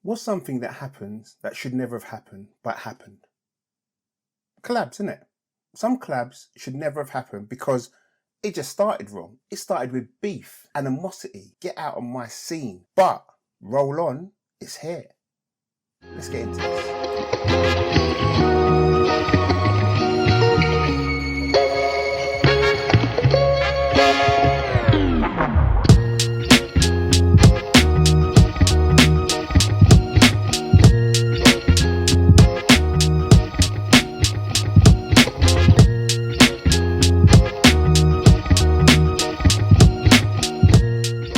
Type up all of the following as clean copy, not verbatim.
What's something that happens that should never have happened, but happened? Collabs, isn't it? Some collabs should never have happened because it just started wrong. It started with beef, animosity, get out of my scene. But roll on, it's here. Let's get into this.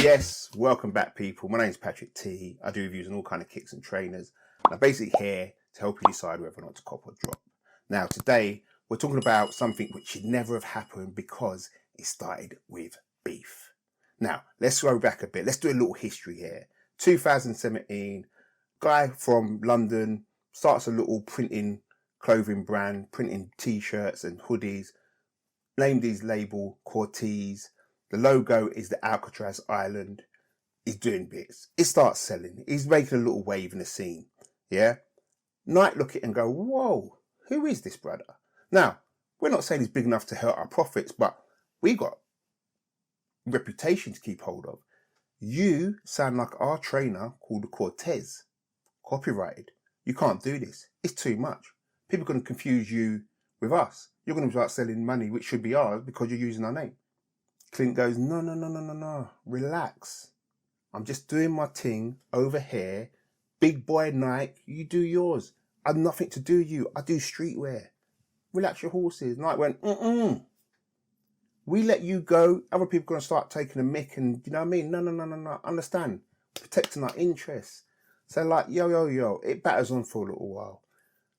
Yes, welcome back people. My name is Patrick T. I do reviews on all kind of kicks and trainers. I'm basically here to help you decide whether or not to cop or drop. Now today we're talking about something which should never have happened because it started with beef. Now let's go back a bit. Let's do a little history here. 2017, guy from London starts a little printing clothing brand, printing t-shirts and hoodies, named his label Corteiz. The logo is the Alcatraz Island. He's doing bits. It starts selling. He's making a little wave in the scene. Yeah. Nike look at it and go, whoa, who is this brother? Now, we're not saying he's big enough to hurt our profits, but we got reputation to keep hold of. You sound like our trainer called the Corteiz. Copyrighted. You can't do this. It's too much. People are going to confuse you with us. You're going to start selling money which should be ours because you're using our name. Clint goes, no, relax. I'm just doing my thing over here. Big boy Nike, you do yours. I've nothing to do with you. I do streetwear. Relax your horses. Nike went, We let you go. Other people are going to start taking a mick and, you know what I mean? No. Understand. Protecting our interests. So like, yo, it batters on for a little while.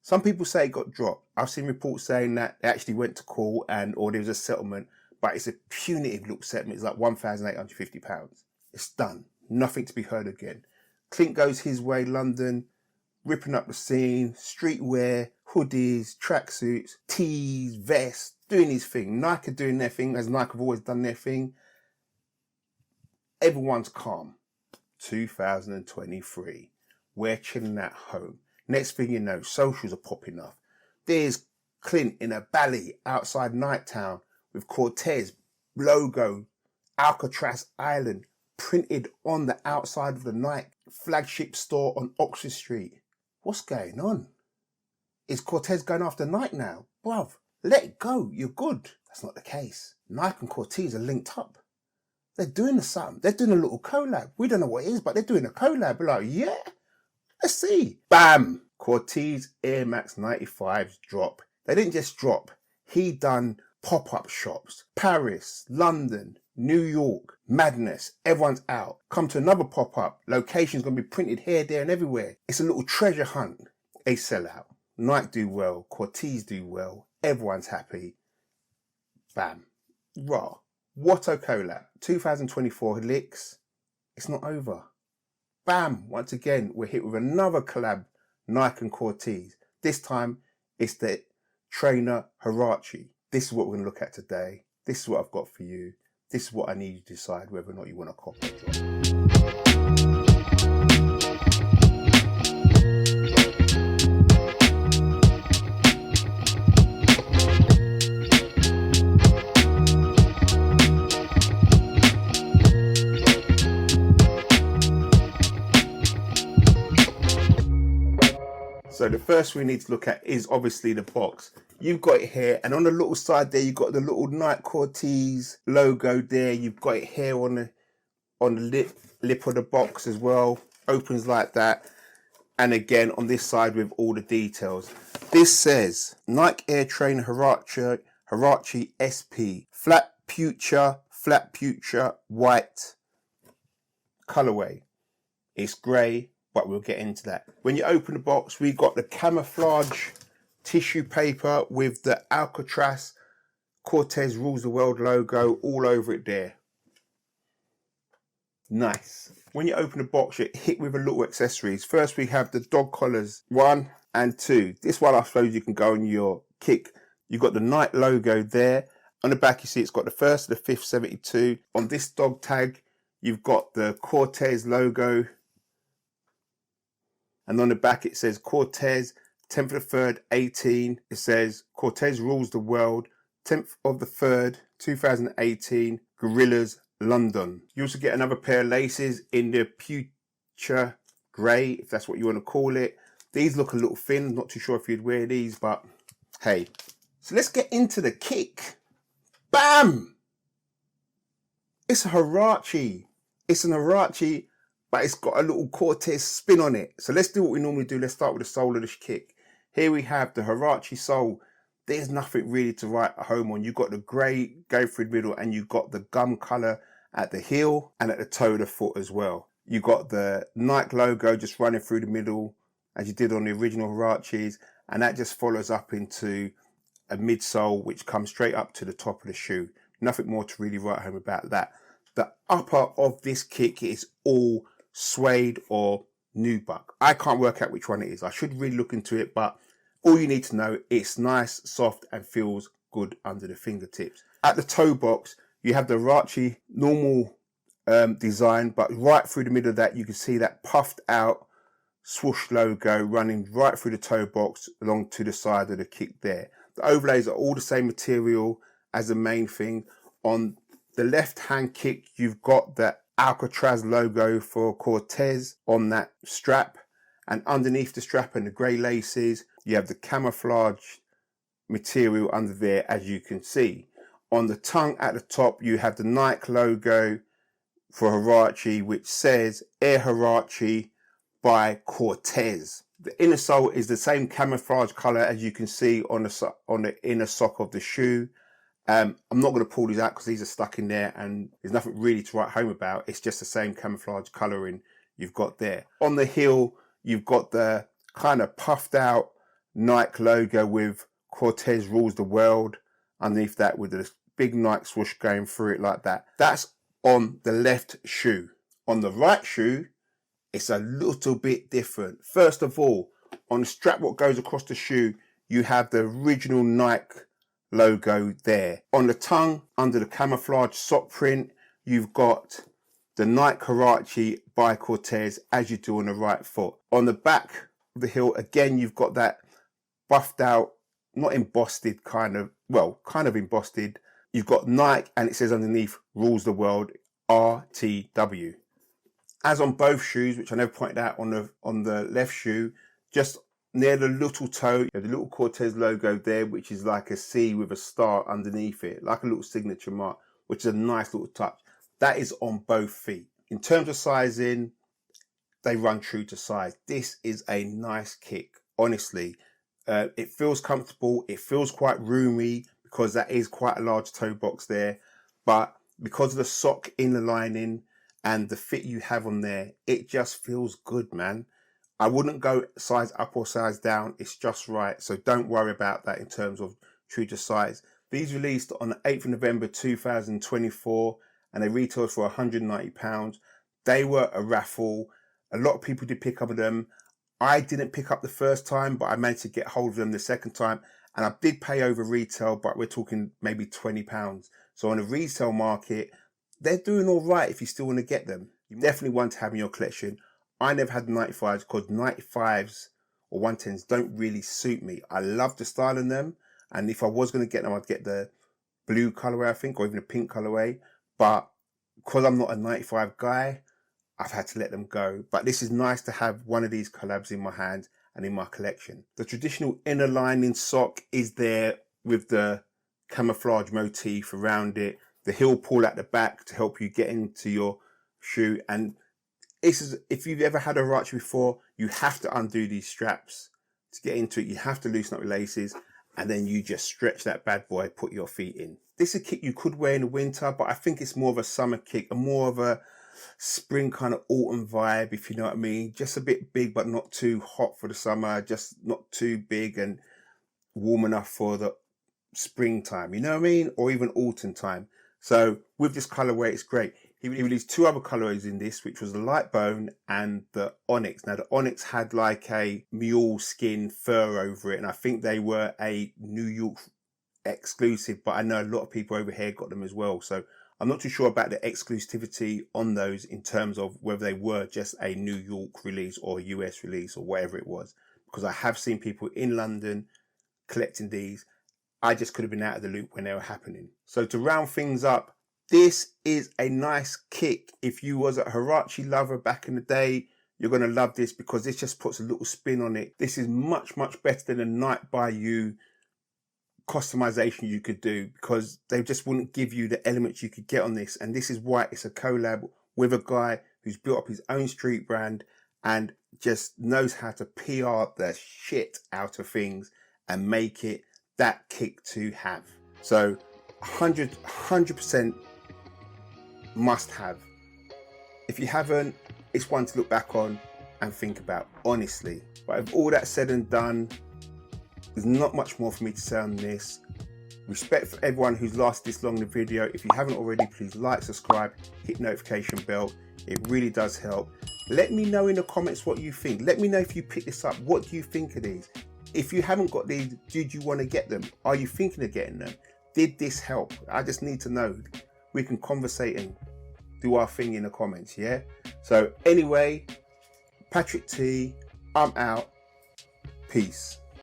Some people say it got dropped. I've seen reports saying that they actually went to court or there was a settlement. But it's a punitive little settlement. It's like £1,850. It's done. Nothing to be heard again. Clint goes his way, London, ripping up the scene, streetwear, hoodies, tracksuits, tees, vests, doing his thing. Nike are doing their thing, as Nike have always done their thing. Everyone's calm. 2023. We're chilling at home. Next thing you know, socials are popping off. There's Clint in a bally outside Nighttown, with Corteiz logo, Alcatraz Island, printed on the outside of the Nike flagship store on Oxford Street. What's going on? Is Corteiz going after Nike now? Bruv, let it go, you're good. That's not the case. Nike and Corteiz are linked up. They're doing something. They're doing a little collab. We don't know what it is, but they're doing a collab. We're like, yeah, let's see. Bam! Corteiz Air Max 95s drop. They didn't just drop. He done pop-up shops, Paris, London, New York, madness, everyone's out. Come to another pop-up, location's going to be printed here, there and everywhere. It's a little treasure hunt. They sell out. Nike do well, Corteiz do well, everyone's happy. Bam. Raw. What a collab. 2024 licks. It's not over. Bam. Once again, we're hit with another collab, Nike and Corteiz. This time, it's the trainer Huarache. This is what we're going to look at today. This is what I've got for you. This is what I need you to decide whether or not you want to copy or drop. So the first we need to look at is obviously the box. You've got it here, and on the little side there, you've got the little Nike Corteiz logo there. You've got it here on the lip of the box as well. Opens like that. And again, on this side with all the details. This says Nike Air Trainer Huarache SP. Flat Pewter, white colorway. It's grey, but we'll get into that. When you open the box, we got the camouflage tissue paper with the Alcatraz Corteiz Rules the World logo all over it there. Nice. When you open the box, you're hit with a little accessories. First, we have the dog collars 1 and 2. This one, I suppose you can go on your kick. You've got the Nike logo there. On the back, you see it's got the 1st to the 5th 72. On this dog tag, you've got the Corteiz logo And on the back it says Corteiz, 10th of the 3rd, 18. It says Corteiz rules the world, 10th of the 3rd, 2018, Gorillas, London. You also get another pair of laces in the Pewter Grey, if that's what you want to call it. These look a little thin, not too sure if you'd wear these, but hey. So let's get into the kick. Bam! It's a Huarache. It's an Huarache, but it's got a little Corteiz spin on it. So let's do what we normally do. Let's start with the sole of the kick. Here we have the Huarache sole. There's nothing really to write home on. You've got the grey going through the middle, and you've got the gum colour at the heel and at the toe of the foot as well. You've got the Nike logo just running through the middle, as you did on the original Huaraches, and that just follows up into a midsole which comes straight up to the top of the shoe. Nothing more to really write home about that. The upper of this kick is all suede or nubuck. I can't work out which one it is. I should really look into it, but all you need to know, it's nice, soft, and feels good under the fingertips. At the toe box, you have the Huarache normal design, but right through the middle of that, you can see that puffed out swoosh logo running right through the toe box along to the side of the kick there. The overlays are all the same material as the main thing. On the left hand kick, you've got the Alcatraz logo for Corteiz on that strap, and underneath the strap and the grey laces, you have the camouflage material under there, as you can see. On the tongue at the top, you have the Nike logo for Huarache, which says Air Huarache by Corteiz. The inner sole is the same camouflage colour as you can see on the inner sock of the shoe. I'm not going to pull these out because these are stuck in there and there's nothing really to write home about. It's just the same camouflage colouring you've got there. On the heel, you've got the kind of puffed out Nike logo with Corteiz rules the world underneath that, with the big Nike swoosh going through it like that. That's on the left shoe. On the right shoe, it's a little bit different. First of all, on the strap what goes across the shoe, you have the original Nike logo there. On the tongue, under the camouflage sock print, you've got the Nike Huarache by Corteiz as you do on the right foot. On the back of the heel, again, you've got that buffed out, not embossed kind of embossed. You've got Nike, and it says underneath, rules the world, RTW. As on both shoes, which I never pointed out on the left shoe, just near the little toe, you have the little Corteiz logo there, which is like a C with a star underneath it, like a little signature mark, which is a nice little touch. That is on both feet. In terms of sizing, they run true to size. This is a nice kick, honestly. It feels comfortable. It feels quite roomy because that is quite a large toe box there. But because of the sock inner lining and the fit you have on there, it just feels good, man. I wouldn't go size up or size down. It's just right. So don't worry about that in terms of true to size. These released on the 8th of November 2024 and they retailed for £190. They were a raffle. A lot of people did pick up of them. I didn't pick up the first time, but I managed to get hold of them the second time. And I did pay over retail, but we're talking maybe £20. So on the resale market, they're doing all right if you still want to get them. You definitely want to have in your collection. I never had the 95s because 95s or 110s don't really suit me. I love the style in them. And if I was going to get them, I'd get the blue colorway, I think, or even a pink colorway. But because I'm not a 95 guy, I've had to let them go. But this is nice to have one of these collabs in my hand and in my collection. The traditional inner lining sock is there with the camouflage motif around it. The heel pull at the back to help you get into your shoe. And this is, if you've ever had a Huarache before, you have to undo these straps to get into it. You have to loosen up your laces and then you just stretch that bad boy, put your feet in. This is a kick you could wear in the winter, but I think it's more of a summer kick and more of a spring kind of autumn vibe, if you know what I mean. Just a bit big, but not too hot for the summer, just not too big and warm enough for the springtime, you know what I mean? Or even autumn time. So with this colorway, it's great. He released two other colorways in this, which was the light bone and the onyx. Now the onyx had like a mule skin fur over it, and I think they were a New York exclusive, but I know a lot of people over here got them as well. So I'm not too sure about the exclusivity on those in terms of whether they were just a New York release or a US release or whatever it was, because I have seen people in London collecting these. I just could have been out of the loop when they were happening. So to round things up, this is a nice kick. If you was a Huarache lover back in the day, you're going to love this because this just puts a little spin on it. This is much, much better than a Night by You customization you could do, because they just wouldn't give you the elements you could get on this. And this is why it's a collab with a guy who's built up his own street brand and just knows how to PR the shit out of things and make it that kick to have. So 100% must have. If you haven't, it's one to look back on and think about, honestly. But with all that said and done, there's not much more for me to say on this. Respect for everyone who's lasted this long in the video. If you haven't already, please like, subscribe, hit notification bell. It really does help. Let me know in the comments what you think. Let me know if you pick this up. What do you think of these? If you haven't got these, did you want to get them? Are you thinking of getting them? Did this help? I just need to know. We can conversate and do our thing in the comments, yeah? So anyway, Patrick T, I'm out. Peace.